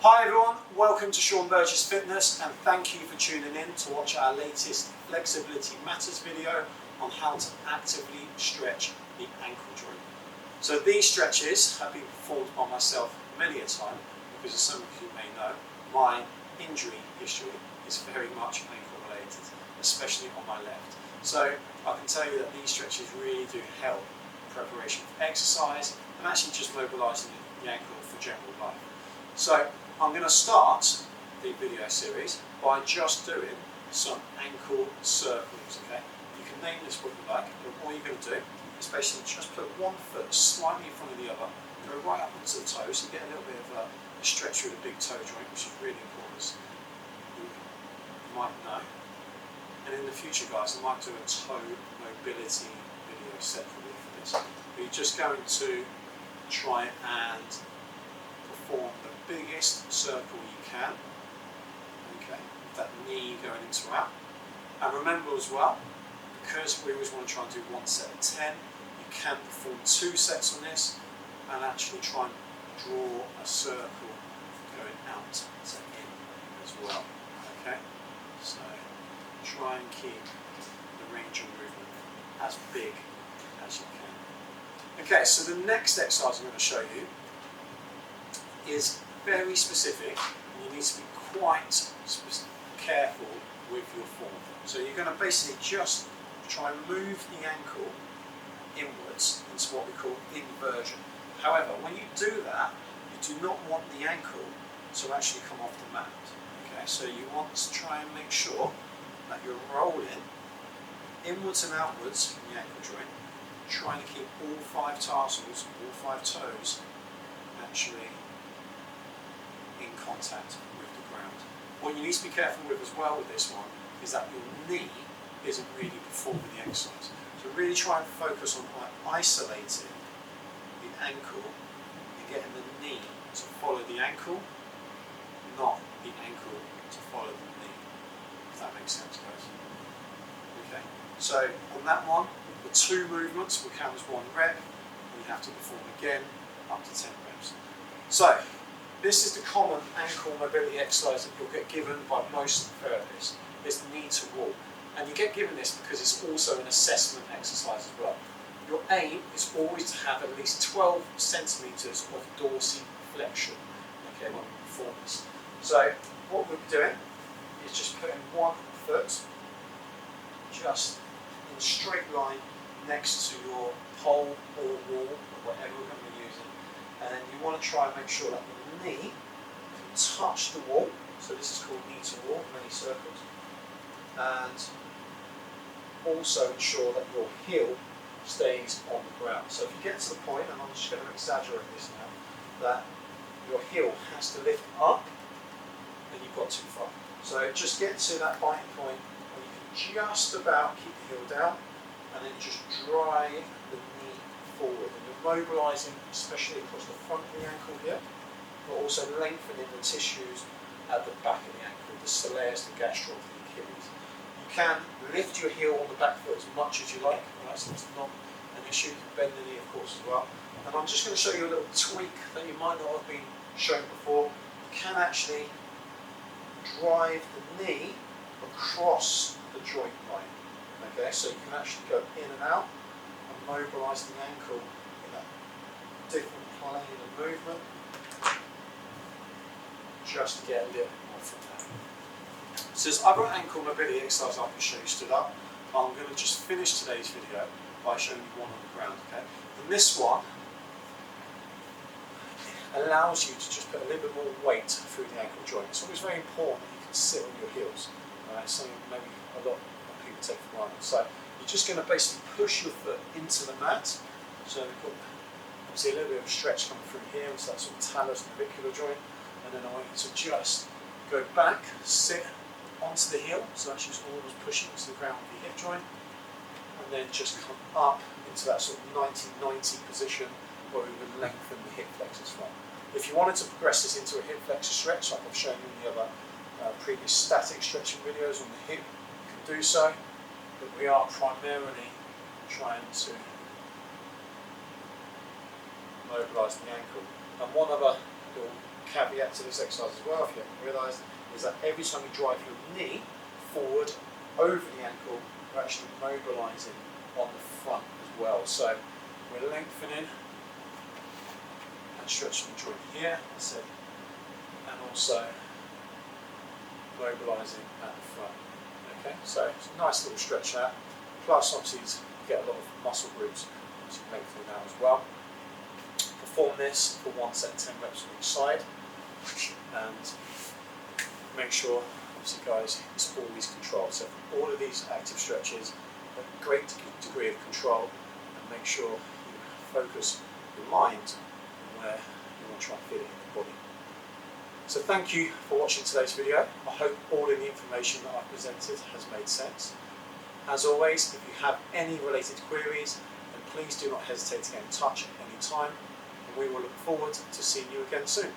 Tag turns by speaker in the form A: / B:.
A: Hi everyone, welcome to Sean Burgess Fitness and thank you for tuning in to watch our latest Flexibility Matters video on how to actively stretch the ankle joint. So these stretches have been performed by myself many a time because, as some of you may know, my injury history is very much ankle related, especially on my left. So I can tell you that these stretches really do help in preparation for exercise and actually just mobilising the ankle for general life. So I'm going to start the video series by just doing some ankle circles, okay? You can name this what you like, but all you're going to do is basically just put one foot slightly in front of the other, go right up onto the toes, so you get a little bit of a stretch through the big toe joint, which is really important, as you might know. And in the future, guys, I might do a toe mobility video separately for this. But you're just going to try and perform the biggest circle you can, okay, with that knee going into out. And remember as well, because we always want to try and do one set of 10, you can perform 2 sets on this and actually try and draw a circle going out to in as well, okay? So try and keep the range of movement as big as you can. Okay, so the next exercise I'm going to show you is very specific, and you need to be quite careful with your form. So you're going to basically just try and move the ankle inwards into what we call inversion. However, when you do that, you do not want the ankle to actually come off the mat. Okay, so you want to try and make sure that you're rolling inwards and outwards from the ankle joint, trying to keep all 5 tarsals, all 5 toes actually in contact with the ground. What you need to be careful with as well with this one is that your knee isn't really performing the exercise. So really try and focus on isolating the ankle and getting the knee to follow the ankle, not the ankle to follow the knee. If that makes sense, guys. Okay. So on that one, the 2 movements will count as 1 rep, and you have to perform again up to 10 reps. So this is the common ankle mobility exercise that you'll get given by most therapists, is the knee to wall. And you get given this because it's also an assessment exercise as well. Your aim is always to have at least 12 centimetres of dorsiflexion, okay, when we perform this. So what we'll be doing is just putting one foot just in a straight line next to your pole or wall or whatever we're going to be using. And then you want to try and make sure that the knee can touch the wall. So this is called knee to wall, many circles. And also ensure that your heel stays on the ground. So if you get to the point, and I'm just going to exaggerate this now, that your heel has to lift up, then you've got too far. So just get to that biting point where you can just about keep the heel down, and then just drive the knee forward. And you're mobilising, especially across the front of the ankle here, but also lengthening the tissues at the back of the ankle, the soleus, the gastro, the Achilles. You can lift your heel on the back foot as much as you like, right? So it's not an issue. You can bend the knee, of course, as well. And I'm just going to show you a little tweak that you might not have been shown before. You can actually drive the knee across the joint line. Okay, so you can actually go in and out and mobilise the ankle in a different plane of movement, just to get a little more from that. So there's other ankle mobility exercises I can show you stood up. I'm going to just finish today's video by showing you one on the ground. Okay, and this one allows you to just put a little bit more weight through the ankle joint. It's always very important that you can sit on your heels. Right, something maybe a lot of people take for granted. So you're just going to basically push your foot into the mat. So we've got obviously a little bit of stretch coming through here, so that sort of talus navicular joint. And then I want you to just go back, sit onto the heel, so that's just almost pushing into the ground with the hip joint, and then just come up into that sort of 90-90 position where we would lengthen the hip flexors from. If you wanted to progress this into a hip flexor stretch, like I've shown you in the other previous static stretching videos on the hip, you can do so, but we are primarily trying to mobilise the ankle. And one other little caveat to this exercise as well, if you haven't realised, is that every time you drive your knee forward over the ankle, you're actually mobilising on the front as well. So we're lengthening and stretching the joint here, and also mobilising at the front. Okay, so it's a nice little stretch there. Plus, obviously, you get a lot of muscle groups to lengthen out as well. Perform this for 1 set 10 reps on each side, and make sure, obviously, guys, it's always controlled. So all of these active stretches, a great degree of control, and make sure you focus your mind on where you want to try and fit it in your body. So thank you for watching today's video. I hope all of the information that I've presented has made sense. As always, if you have any related queries, then please do not hesitate to get in touch at any time, and we will look forward to seeing you again soon.